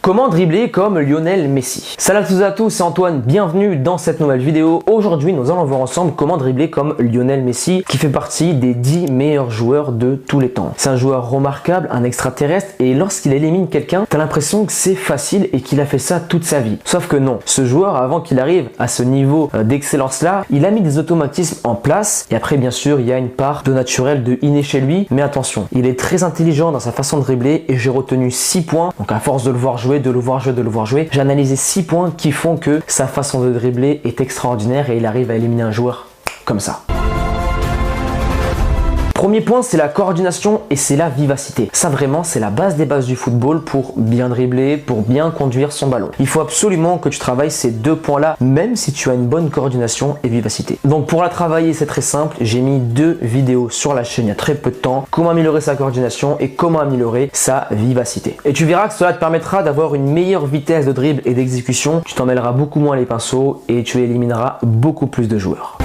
Comment dribbler comme Lionel Messi? Salut à tous, c'est Antoine, bienvenue dans cette nouvelle vidéo. Aujourd'hui, nous allons voir ensemble comment dribbler comme Lionel Messi, qui fait partie des 10 meilleurs joueurs de tous les temps. C'est un joueur remarquable, un extraterrestre, et lorsqu'il élimine quelqu'un, t'as l'impression que c'est facile et qu'il a fait ça toute sa vie. Sauf que non, ce joueur, avant qu'il arrive à ce niveau d'excellence là, il a mis des automatismes en place, et après bien sûr, il y a une part de naturel, de inné chez lui, mais attention, il est très intelligent dans sa façon de dribbler, et j'ai retenu 6 points, donc à force de le voir jouer, de le voir jouer, j'ai analysé 6 points qui font que sa façon de dribbler est extraordinaire et il arrive à éliminer un joueur comme ça. Premier point, c'est la coordination et c'est la vivacité. Ça vraiment, c'est la base des bases du football pour bien dribbler, pour bien conduire son ballon. Il faut absolument que tu travailles ces 2 points-là, même si tu as une bonne coordination et vivacité. Donc pour la travailler, c'est très simple. J'ai mis 2 vidéos sur la chaîne il y a très peu de temps. Comment améliorer sa coordination et comment améliorer sa vivacité. Et tu verras que cela te permettra d'avoir une meilleure vitesse de dribble et d'exécution. Tu t'en mêleras beaucoup moins les pinceaux et tu élimineras beaucoup plus de joueurs.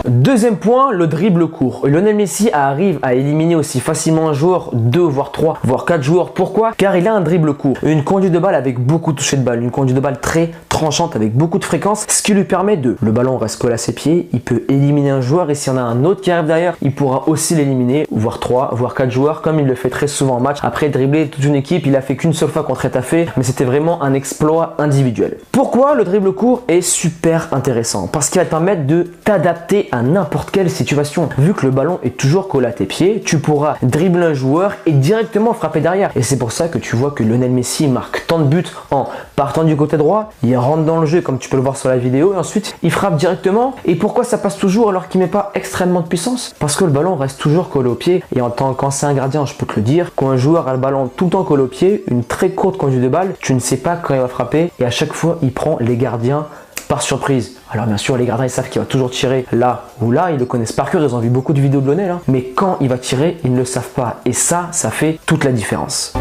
Deuxième point, le dribble court. Lionel Messi arrive à éliminer aussi facilement un joueur, 2 voire 3 voire 4 joueurs. Pourquoi? Car il a un dribble court, une conduite de balle avec beaucoup de touchés de balle, une conduite de balle très tranchante avec beaucoup de fréquence, ce qui lui permet de, le ballon reste collé à ses pieds, il peut éliminer un joueur et s'il y en a un autre qui arrive derrière, il pourra aussi l'éliminer, voire 3 voire 4 joueurs comme il le fait très souvent en match. Après dribbler toute une équipe, il a fait qu'une seule fois contre Etafé, mais c'était vraiment un exploit individuel. Pourquoi le dribble court est super intéressant? Parce qu'il va te permettre de t'adapter à n'importe quelle situation. Vu que le ballon est toujours collé à tes pieds, tu pourras dribbler un joueur et directement frapper derrière. Et c'est pour ça que tu vois que Lionel Messi marque tant de buts en partant du côté droit, il rentre dans le jeu comme tu peux le voir sur la vidéo et ensuite il frappe directement. Et pourquoi ça passe toujours alors qu'il met pas extrêmement de puissance? Parce que le ballon reste toujours collé au pied et en tant qu'ancien gardien, je peux te le dire, quand un joueur a le ballon tout le temps collé au pied, une très courte conduite de balle, tu ne sais pas quand il va frapper et à chaque fois il prend les gardiens par surprise. Alors bien sûr les gardiens ils savent qu'il va toujours tirer là ou là, ils le connaissent par cœur, ils ont vu beaucoup de vidéos de Lionel, hein. Mais quand il va tirer, ils ne le savent pas et ça fait toute la différence.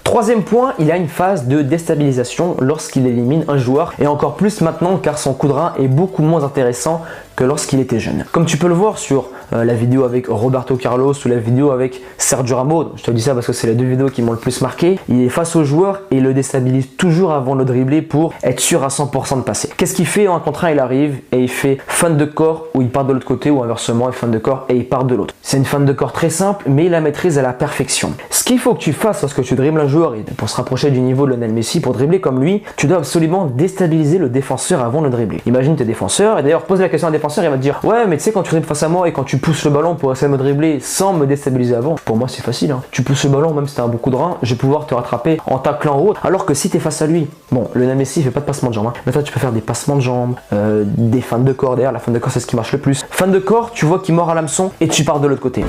Troisième point, il a une phase de déstabilisation lorsqu'il élimine un joueur et encore plus maintenant car son coup de rein est beaucoup moins intéressant que lorsqu'il était jeune. Comme tu peux le voir sur la vidéo avec Roberto Carlos ou la vidéo avec Sergio Ramos, je te dis ça parce que c'est les 2 vidéos qui m'ont le plus marqué, il est face au joueur et il le déstabilise toujours avant de le dribbler pour être sûr à 100% de passer. Qu'est-ce qu'il fait? En contre 1, il arrive et il fait feinte de corps où il part de l'autre côté ou inversement, il feinte de corps et il part de l'autre. C'est une feinte de corps très simple mais il la maîtrise à la perfection. Ce qu'il faut que tu fasses lorsque tu dribbles un joueur et pour se rapprocher du niveau de Lionel Messi, pour dribbler comme lui, tu dois absolument déstabiliser le défenseur avant de le dribbler. Imagine tes défenseurs et d'ailleurs pose la question à un défenseur, il va te dire ouais mais tu sais quand tu dribbles face à moi et quand tu pousses le ballon pour essayer de me dribbler sans me déstabiliser avant, pour moi c'est facile, hein. Tu pousses le ballon même si t'as un bon coup de rein, je vais pouvoir te rattraper en taclant ou autre, alors que si tu es face à lui, bon Lionel Messi il fait pas de passement de jambes, hein. Mais toi tu peux faire des passements de jambes, des feintes de corps, d'ailleurs la feinte de corps c'est ce qui marche le plus. Feinte de corps, tu vois qu'il mord à l'hameçon et tu pars de l'autre côté.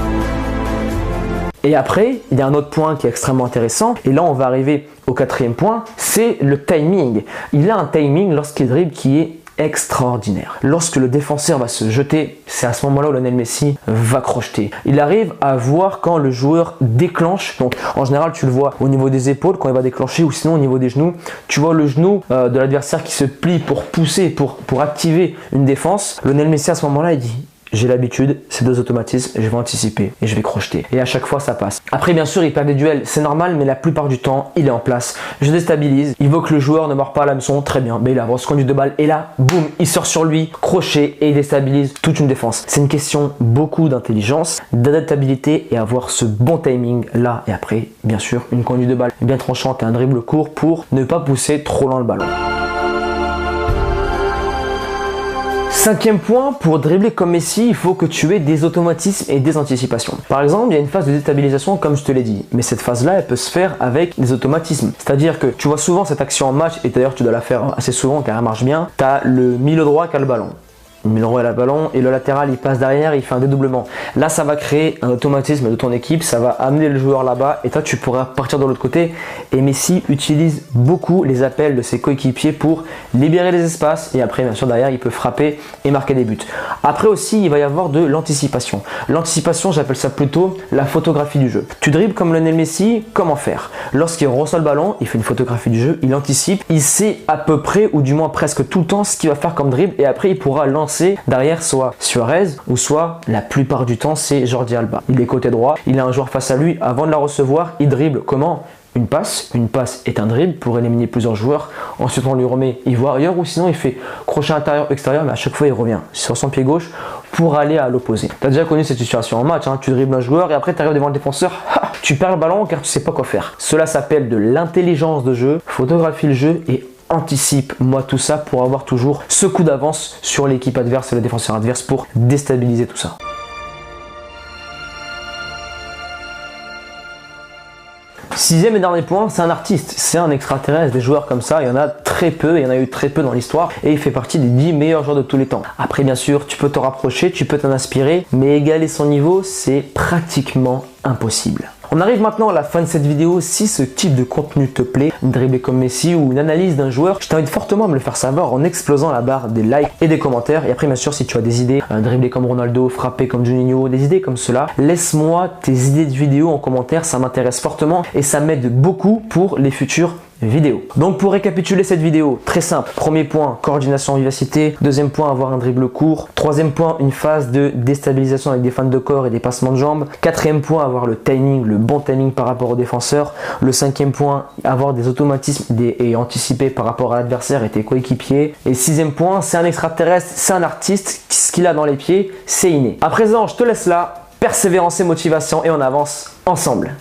Et après, il y a un autre point qui est extrêmement intéressant, et là on va arriver au 4e point, c'est le timing. Il a un timing lorsqu'il dribble qui est extraordinaire. Lorsque le défenseur va se jeter, c'est à ce moment-là où Lionel Messi va crocheter. Il arrive à voir quand le joueur déclenche, donc en général tu le vois au niveau des épaules quand il va déclencher ou sinon au niveau des genoux, tu vois le genou de l'adversaire qui se plie pour pousser, pour activer une défense. Lionel Messi à ce moment-là il dit j'ai l'habitude, c'est 2 automatismes, je vais anticiper et je vais crocheter. Et à chaque fois, ça passe. Après, bien sûr, il perd des duels, c'est normal, mais la plupart du temps, il est en place. Je déstabilise, il veut que le joueur ne mord pas à l'hameçon, très bien. Mais il a grosse conduite de balle et là, boum, il sort sur lui, crochet et il déstabilise toute une défense. C'est une question beaucoup d'intelligence, d'adaptabilité et avoir ce bon timing là. Et après, bien sûr, une conduite de balle bien tranchante et un dribble court pour ne pas pousser trop loin le ballon. 5e point, pour dribbler comme Messi, il faut que tu aies des automatismes et des anticipations. Par exemple, il y a une phase de déstabilisation comme je te l'ai dit, mais cette phase-là, elle peut se faire avec des automatismes. C'est-à-dire que tu vois souvent cette action en match, et d'ailleurs tu dois la faire assez souvent car elle marche bien, tu as le milieu droit qui a le ballon. Le roi a le ballon et le latéral il passe derrière, il fait un dédoublement. Là ça va créer un automatisme de ton équipe, ça va amener le joueur là-bas et toi tu pourras partir de l'autre côté. Et Messi utilise beaucoup les appels de ses coéquipiers pour libérer les espaces et après bien sûr derrière il peut frapper et marquer des buts. Après aussi il va y avoir de l'anticipation. L'anticipation j'appelle ça plutôt la photographie du jeu. Tu dribbles comme Lionel Messi, comment faire? Lorsqu'il reçoit le ballon, il fait une photographie du jeu, il anticipe, il sait à peu près ou du moins presque tout le temps ce qu'il va faire comme dribble et après il pourra lancer c'est derrière soit Suarez ou soit la plupart du temps c'est Jordi Alba. Il est côté droit, il a un joueur face à lui, avant de la recevoir, il dribble comment? Une passe est un dribble pour éliminer plusieurs joueurs. Ensuite, on lui remet, il voit ailleurs ou sinon il fait crochet intérieur-extérieur, mais à chaque fois il revient sur son pied gauche pour aller à l'opposé. Tu as déjà connu cette situation en match, hein. Tu dribbles un joueur et après tu arrives devant le défenseur, tu perds le ballon car tu sais pas quoi faire. Cela s'appelle de l'intelligence de jeu. Photographie le jeu et anticipe-moi tout ça pour avoir toujours ce coup d'avance sur l'équipe adverse et le défenseur adverse pour déstabiliser tout ça. Sixième et dernier point, c'est un artiste, c'est un extraterrestre. Des joueurs comme ça, il y en a très peu, il y en a eu très peu dans l'histoire et il fait partie des 10 meilleurs joueurs de tous les temps. Après, bien sûr, tu peux te rapprocher, tu peux t'en inspirer, mais égaler son niveau, c'est pratiquement impossible. On arrive maintenant à la fin de cette vidéo. Si ce type de contenu te plaît, dribbler comme Messi ou une analyse d'un joueur, je t'invite fortement à me le faire savoir en explosant la barre des likes et des commentaires. Et après, bien sûr, si tu as des idées, dribbler comme Ronaldo, frapper comme Juninho, des idées comme cela, laisse-moi tes idées de vidéos en commentaire, ça m'intéresse fortement et ça m'aide beaucoup pour les futures vidéo. Donc pour récapituler cette vidéo, très simple. Premier point, coordination, vivacité. Deuxième point, avoir un dribble court. Troisième point, une phase de déstabilisation avec des feintes de corps et des passements de jambes. Quatrième point, avoir le timing, le bon timing par rapport au défenseur. Le cinquième point, avoir des automatismes et anticiper par rapport à l'adversaire et tes coéquipiers. Et sixième point, c'est un extraterrestre, c'est un artiste. Ce qu'il a dans les pieds, c'est inné. À présent, je te laisse là. Persévérance et motivation et on avance ensemble.